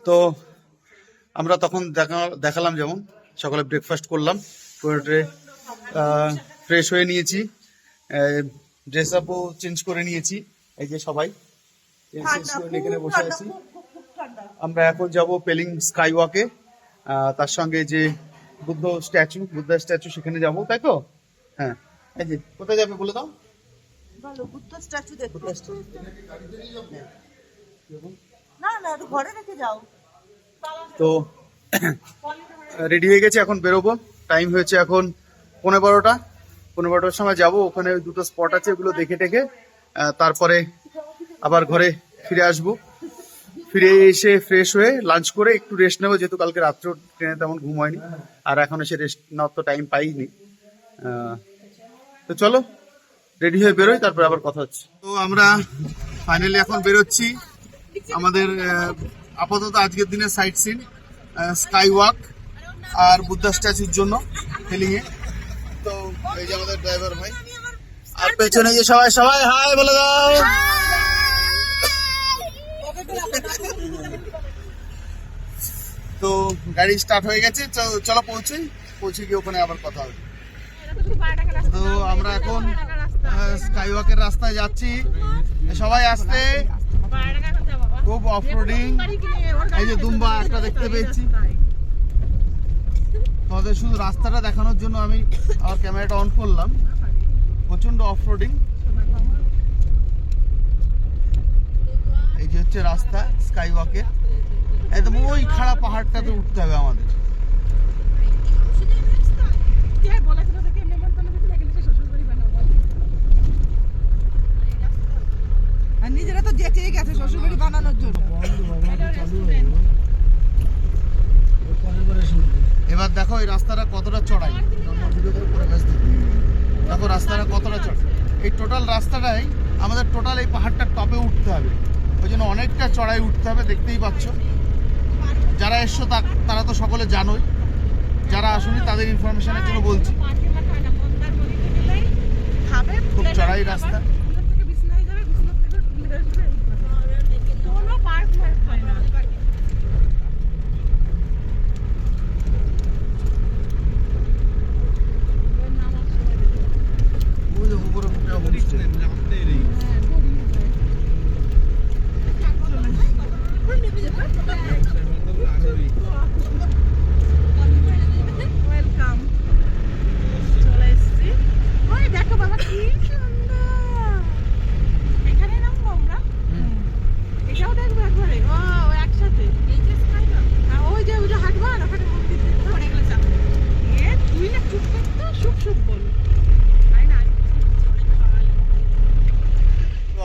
তো আমরা তখন দেখালাম যেমন সকালে ব্রেকফাস্ট করলাম, করে ফ্রেশ হয়ে নিয়েছি, ড্রেস আপও চেঞ্জ করে নিয়েছি। এই যে সবাই এখানে বসে আছি। আমরা এখন যাব পেলিং স্কাই ওয়াকে, তার সঙ্গে যে বুদ্ধা স্ট্যাচু সেখানে যাব, তাই তো? হ্যাঁ। এই যে কোথায় যাবে বলে দাও। ভালো বুদ্ধ স্ট্যাচু দেখতে। না না একটু ঘরে রেখে যাও। তো রেডি হয়ে গেছে, এখন বেরোবো। টাইম হয়েছে এখন 11:15 সময় যাব। ওখানে দুটো স্পট আছে, ওগুলো দেখে টেকে তারপরে আবার ঘরে ফিরে আসবো। ফিরে এসে ফ্রেশ হয়ে লাঞ্চ করে একটু রেস্ট নেবো, যেহেতু কালকে রাত্রে ট্রেনে তেমন ঘুম হয়নি, আর এখন এসে রেস্ট নেওয়ার তো টাইম পাইনি। তো চলো রেডি হয়ে বেরোই, তারপরে আবার কথা হচ্ছে। তো আমরা ফাইনালি এখন বেরোচ্ছি। আমাদের আপাতত আজকের দিনের সাইট সিন স্কাই ওয়াক আর বুদ্ধা স্ট্যাচুর জন্য হেলিংয়ে। তো এই যে আমাদের ড্রাইভার ভাই, আর পেছনে যে সবাই হাই বলে দাও। তো গাড়ি স্টার্ট হয়ে গেছে, চলো পৌঁছে গিয়ে ওখানে আবার কথা হবে। তো আমরা এখন স্কাই ওয়াকের রাস্তায় যাচ্ছি, সবাই আসতে। খুব অফরোডিং। এই যে দুম্বা একটা দেখতে পেয়েছি, তোমাদের শুধু রাস্তাটা দেখানোর জন্য আমি আমার ক্যামেরাটা অন করলাম। প্রচন্ড অফরোডিং। এই যে হচ্ছে রাস্তা স্কাই ওয়াকের, একদম ওই খাড়া পাহাড়টাতে উঠতে হবে আমাদের। নিজেরা তো যেতেই গেছে শ্বশুরবাড়ি বানানোর জন্য। এবার দেখো এই রাস্তাটা কতটা চড়াই, দেখো রাস্তাটা কতটা চড়াই। এই টোটাল রাস্তাটাই আমাদের টোটাল এই পাহাড়টার টপে উঠতে হবে, ওই জন্য অনেকটা চড়াই উঠতে হবে, দেখতেই পাচ্ছ। যারা এসছো তারা তো সকলে জানোই, যারা আসুনি তাদের ইনফরমেশনের জন্য বলছি। খুব চড়াই রাস্তা।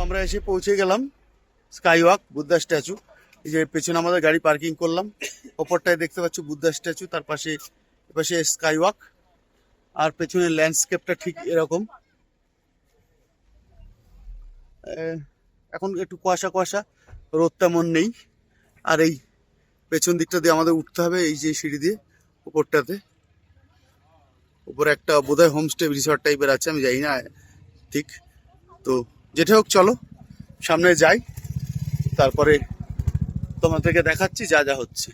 আমরা এসে পৌঁছে গেলাম স্কাই ওয়াক বুদ্ধা স্ট্যাচু। এই যে পেছনে আমাদের গাড়ি পার্কিং করলাম, ওপরটায় দেখতে পাচ্ছ বুদ্ধা স্ট্যাচু, তার পাশে এপাশে স্কাই ওয়াক, আর পেছনে ল্যান্ডস্কেপটা ঠিক এরকম। এখন একটু কুয়াশা, রোদ তেমন নেই। আর এই পেছন দিকটা দিয়ে আমাদের উঠতে হবে, এই যে সিঁড়ি দিয়ে উপরটাতে। উপরে একটা বোধহয় হোমস্টে রিসর্ট টাইপের আছে, আমি জানি না ঠিক। তো যেটা হোক চলো সামনে যাই, তারপরে তোমাদেরকে দেখাচ্ছি যা যা হচ্ছে।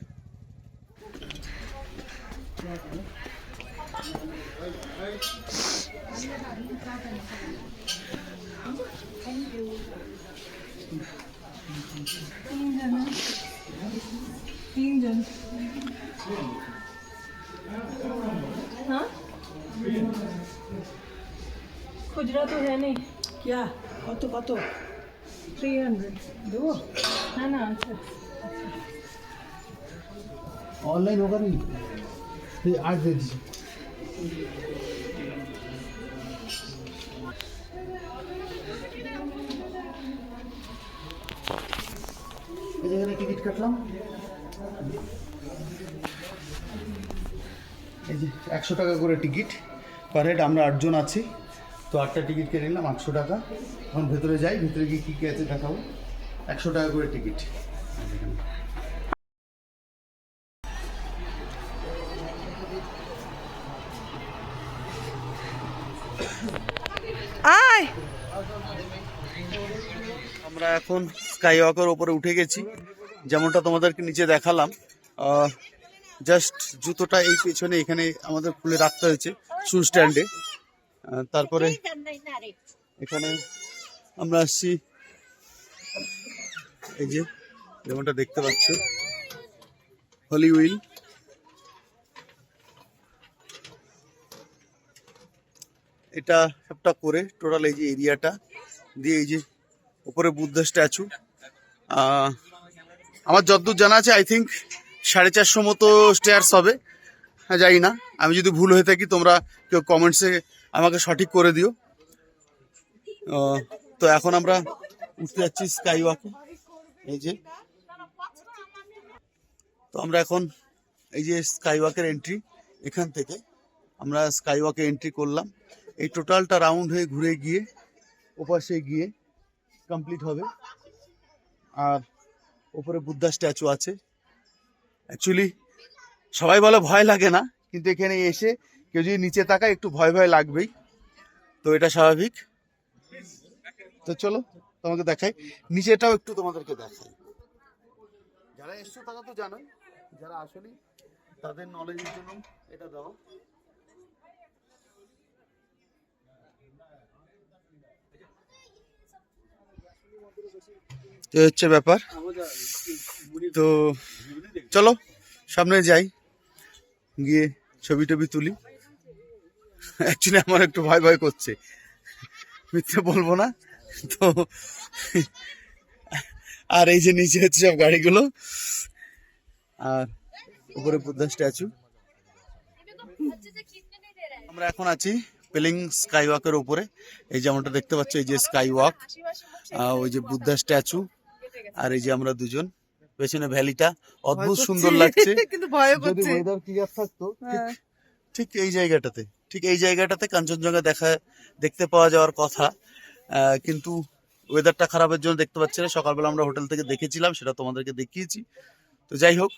तीन हाँ खुजरा तो है नहीं क्या কত 300 दो ना ना अच्छा ऑनलाइन होगा नहीं, फिर 8 दे दीजिए। এই জায়গায় টিকিট কাটলাম, এই যে 100 টাকা করে টিকিট পার হেড। আমরা 8 জন আছি, তো 8টা টিকিট কেটে নিলাম 800 টাকা। এখন ভেতরে যাই, ভেতরে গিয়ে কী কী আছে দেখাবো। 100 টাকা করে টিকিট। আমরা এখন স্কাই ওয়াকের উপরে উঠে গেছি। যেমনটা তোমাদেরকে নিচে দেখালাম, জাস্ট জুতোটা এই পেছনে এখানে আমাদের খুলে রাখতে হয়েছে শু স্ট্যান্ডে। তারপরে এখানে আমরা আসছি, এই যে যেমনটা দেখতে পাচ্ছ হলি হুইল। এটা সবটা করে টোটাল এই যে এরিয়াটা দিয়ে এই যে উপরে বুদ্ধ স্ট্যাচু, আমার যতদূর জানা আছে আই থিঙ্ক 450 মতো স্টেয়ার্স হবে, হ্যাঁ জানি না, আমি যদি ভুল হয়ে থাকি তোমরা কেউ কমেন্টসে আমাকে সঠিক করে দিও। তো এখন আমরা উঠতে যাচ্ছি স্কাই ওয়াকে, এই যে। তো আমরা এখন এই যে স্কাই ওয়াকের এন্ট্রি, এখান থেকে আমরা স্কাই ওয়াকে এন্ট্রি করলাম। এই টোটালটা রাউন্ড হয়ে ঘুরে গিয়ে ওপাশে গিয়ে কমপ্লিট হবে। আর উপরে বুদ্ধা স্ট্যাচু আছে। অ্যাকচুয়ালি সবাই বলে ভয় লাগে না, কিন্তু এখানে এসে কেউ যদি নিচে তাকায় একটু ভয় ভয় লাগবেই, তো এটা স্বাভাবিক। তো চলো তোমাকে দেখাই, নিচেটাও একটু তোমাদেরকে দেখাই। যারা এসছো তারা তো জানোই, যারা আসলে তাদের নলেজের জন্য এটা দাও। তো হচ্ছে ব্যাপার। তো চলো সামনে যাই, গিয়ে ছবি টবি তুলি। অ্যাকচুয়ালি আমার একটু ভয় ভয় করছে, মিথ্যে বলবো না। তো আর এই যে নিচে হচ্ছে সব গাড়িগুলো, আর উপরে বুদ্ধা স্ট্যাচু। আমরা এখন আছি পেলিং স্কাই ওয়াকের উপরে। এই যেমনটা দেখতে পাচ্ছ, এই যে স্কাই ওয়াক, ওই যে বুদ্ধা স্ট্যাচু, আর এই যে আমরা দুজন, পেছনে ভ্যালিটা অদ্ভুত সুন্দর লাগছে। কিন্তু ভয় যদি করছে। ওয়েদার ক্লিয়ার থাকতো ঠিক এই জায়গাটাতে কাঞ্চনজঙ্ঘা দেখতে পাওয়া যাওয়ার কথা, কিন্তু ওয়েদারটা খারাপের জন্য দেখতে পাচ্ছি না। সকালবেলা আমরা হোটেল থেকে দেখেছিলাম, সেটা তোমাদেরকে দেখিয়েছি। তো যাই হোক,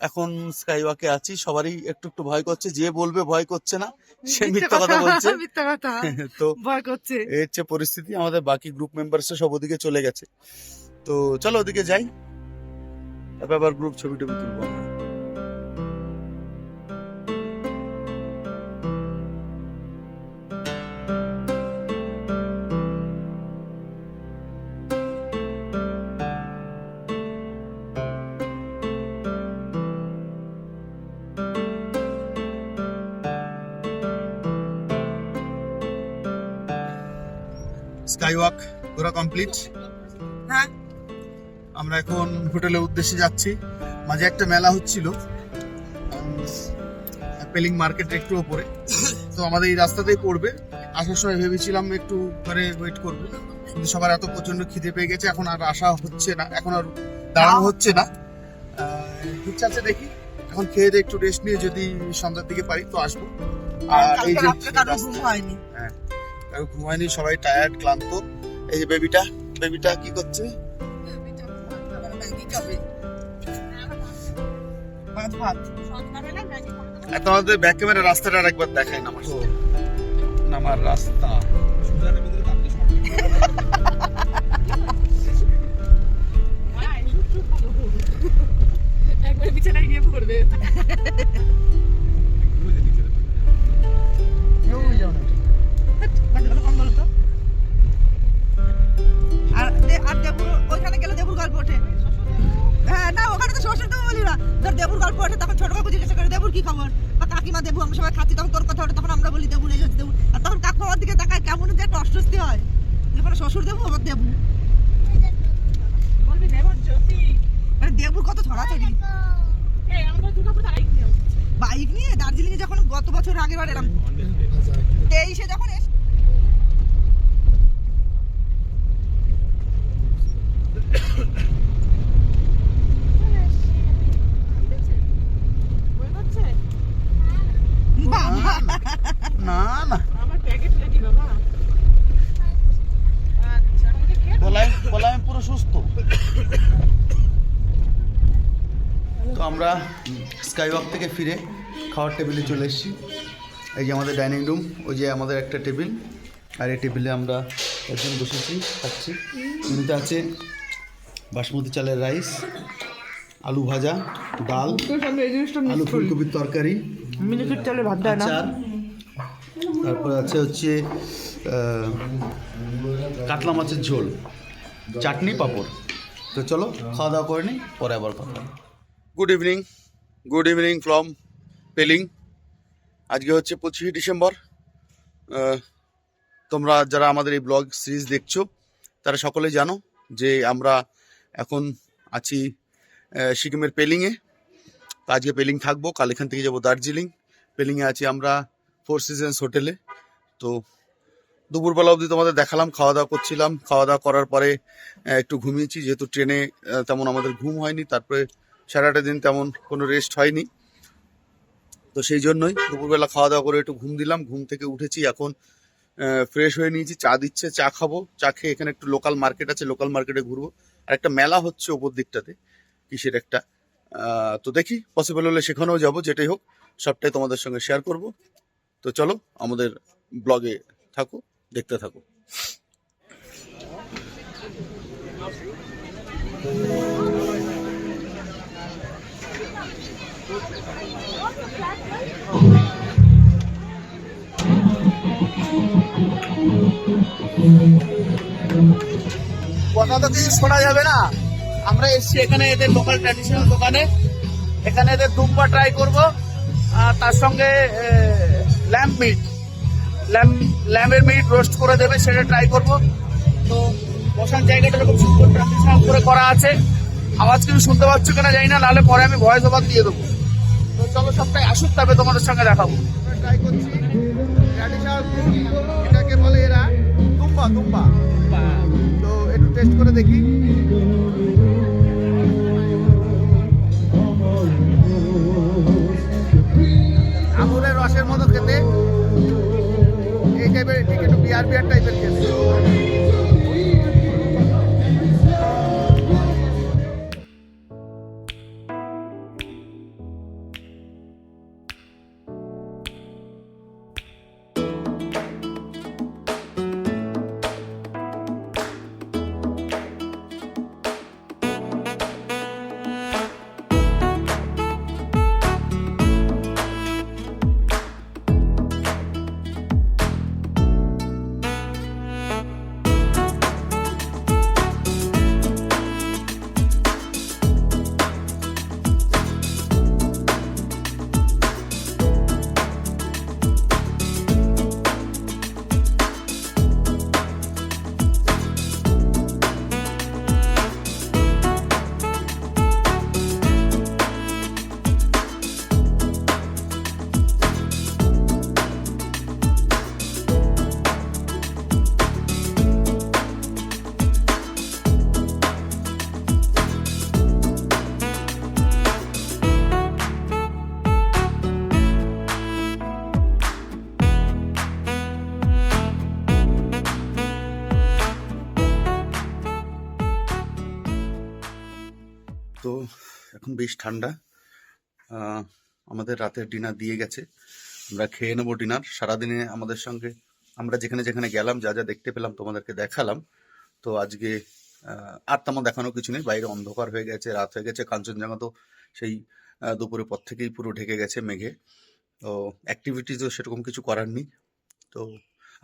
এখন স্কাই ওয়াকে আছি। সবারই একটু একটু ভয় করছে, যে বলবে ভয় করছে না সে মিথ্যা কথা বলছে। মিথ্যা কথা, তো ভয় করছে। এই হচ্ছে পরিস্থিতি। আমাদের বাকি গ্রুপ মেম্বার্স সব ওদিকে চলে গেছে। তো চলো ওদিকে যাই, তারপর আবার গ্রুপ ছবি টবি তুলবো আমরা। স্কাই ওয়াক পুরো কমপ্লিট। হ্যাঁ, আমরা এখন হোটেলের উদ্দেশ্যে যাচ্ছি। মাঝে একটা মেলা হচ্ছিল পেলিং মার্কেটের একটু উপরে, তো আমাদের এই রাস্তাতেই পড়বে। আসার সময় ভেবেছিলাম একটু পরে ওয়েট করবো, কিন্তু সবার এত প্রচন্ড খিদে পেয়ে গেছে, এখন আর আসা হচ্ছে না, এখন আর দাঁড়ানো হচ্ছে না। ইচ্ছা আছে দেখি এখন খেয়ে দিয়ে একটু রেস্ট নিয়ে যদি সন্ধ্যার দিকে পারি তো আসবো। আর এই যে ঘুম হয়নি। হ্যাঁ, কারো ঘুম হয়নি, সবাই টায়ার্ড ক্লান্ত। এই যে বেবিটা কি করছে? তোমাদের ব্যাক ক্যামেরা রাস্তাটা আরেকবার দেখাই নামার রাস্তা। একবার বিছানায় গিয়ে পড়বে। আর দেবুর ওইখানে গেলে দেবুর গল্প ওঠে। হ্যাঁ, না ওখানে তো শ্বশুর তো বলি না, তোর দেবুর গল্প ওঠে, তখন ছোট কাকু জিজ্ঞাসা করে দেবুর কি খবর, বা কাকিমা দেবু, আমরা সবাই খাচ্ছি, তখন তোর কথা ওঠে, তখন আমরা বলি দেবুর এই হচ্ছে দেবু। আর তখন কাকু আমার দিকে তাকায়, কেমন যে একটা অস্বস্তি হয়, যখন শ্বশুর দেবু আবার দেবু বলবি দেবর জ্যোতি। মানে দেবুর কত ছড়াছড়ি। এই আমরা দুটো বাইক নিয়ে দার্জিলিং এ যখন গত বছর আগের বার এরকম 23-এ যখন না না আমার প্যাকেট রেডি বাবা। আচ্ছা আমাকে খেয়ে বলাই আমি পুরো সুস্থ। তো আমরা স্কাই ওয়াক থেকে ফিরে খাওয়ার টেবিলে চলে এসেছি। এই যে আমাদের ডাইনিং রুম, ওই যে আমাদের একটা টেবিল, আর এই টেবিলে আমরা একজন বসেছি খাচ্ছি। মেনুতে আছে বাসমতি চালের রাইস, আলু ভাজা, ডাল, আলু ফুলকপির তরকারি, মিনিকেট চালে ভাত দেয় না। আচার, তারপরে হচ্ছে কাতলা মাছের ঝোল, চাটনি, পাঁপড়। তো চলো খাওয়া দাওয়া করে নিই, পরে আবার কথা। Good evening from Pelling. আজকে হচ্ছে 25 ডিসেম্বর। তোমরা যারা আমাদের এই ব্লগ সিরিজ দেখছো তারা সকলেই জানো যে আমরা এখন আছি সিকিমের পেলিংয়ে। তো আজকে পেলিং থাকবো, কাল এখান থেকে যাবো দার্জিলিং। পেলিংয়ে আছি আমরা 4 সিজনস হোটেলে। তো দুপুরবেলা অবধি তোমাদের দেখালাম, খাওয়া দাওয়া করছিলাম। খাওয়া দাওয়া করার পরে একটু ঘুমিয়েছি, যেহেতু ট্রেনে তেমন আমাদের ঘুম হয়নি। তারপরে সারাটা দিন তেমন কোনো রেস্ট হয়নি, তো সেই জন্যই দুপুরবেলা খাওয়া দাওয়া করে একটু ঘুম দিলাম। ঘুম থেকে উঠেছি, এখন ফ্রেশ হয়ে নিয়েছি। চা দিচ্ছে, চা খাবো। চা খেয়ে এখানে একটু লোকাল মার্কেট আছে, লোকাল মার্কেটে ঘুরবো। আর একটা মেলা হচ্ছে ওপর দিকটাতে, কিসের একটা, তো দেখি পসিবল হলে সেখানেও যাবো। যেটাই হোক সবটাই তোমাদের সঙ্গে শেয়ার করব। তো চলো আমাদের ব্লগে থাকো, দেখতে থাকো। কথা তো কিছু শোনা যাবে না। আমরা এসছি এখানে এদের লোকাল ট্র্যাডিশনাল দোকানে। এখানে এদের দুম্বা ট্রাই করবো, আর তার সঙ্গে ল্যাম্বের মিট রোস্ট করে দেবে, সেটা ট্রাই করব। তো বসার জায়গাটা এরকম সুন্দর ট্র্যাডিশনাল করে করা আছে। আওয়াজ কিছু শুনতে পাচ্ছ কিনা জানি না, নাহলে পরে আমি ভয়েস ওভার দিয়ে দেবো। তো চলো সবটাই আসুক, তবে তোমাদের সঙ্গে দেখাবো। ট্রাই করছি ট্র্যাডিশনাল ফুড, এটাকে বলে এরা দুম্বা। তো একটু টেস্ট করে দেখি। আঙুরের রসের মতো খেতে, এই টাইপের, ঠিক একটু বিয়ার টাইপের খেতে। তো এখন বেশ ঠান্ডা। আমাদের রাতের ডিনার দিয়ে গেছে, আমরা খেয়ে নেবো ডিনার। সারাদিনে আমাদের সঙ্গে আমরা যেখানে যেখানে গেলাম, যা যা দেখতে পেলাম তোমাদেরকে দেখালাম। তো আজকে আর তেমন দেখানোর কিছু নেই, বাইরে অন্ধকার হয়ে গেছে, রাত হয়ে গেছে। কাঞ্চনজঙ্ঘা তো সেই দুপুরের পর থেকেই পুরো ঢেকে গেছে মেঘে। তো অ্যাক্টিভিটিসও সেরকম কিছু করার নেই। তো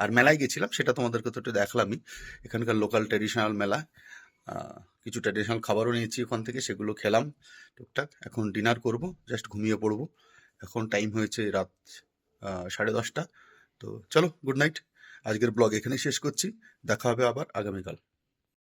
আর মেলায় গেছিলাম, সেটা তোমাদেরকে তো একটু দেখলামই। এখানকার লোকাল ট্র্যাডিশনাল মেলা, কিছু ট্র্যাডিশনাল খাবারও নিয়েছি ওখান থেকে, সেগুলো খেলাম টুকটাক। এখন ডিনার করব, জাস্ট ঘুমিয়ে পড়বো। এখন টাইম হয়েছে রাত 10:30। তো চলো, গুড নাইট। আজকের ব্লগ এখানেই শেষ করছি, দেখা হবে আবার আগামীকাল।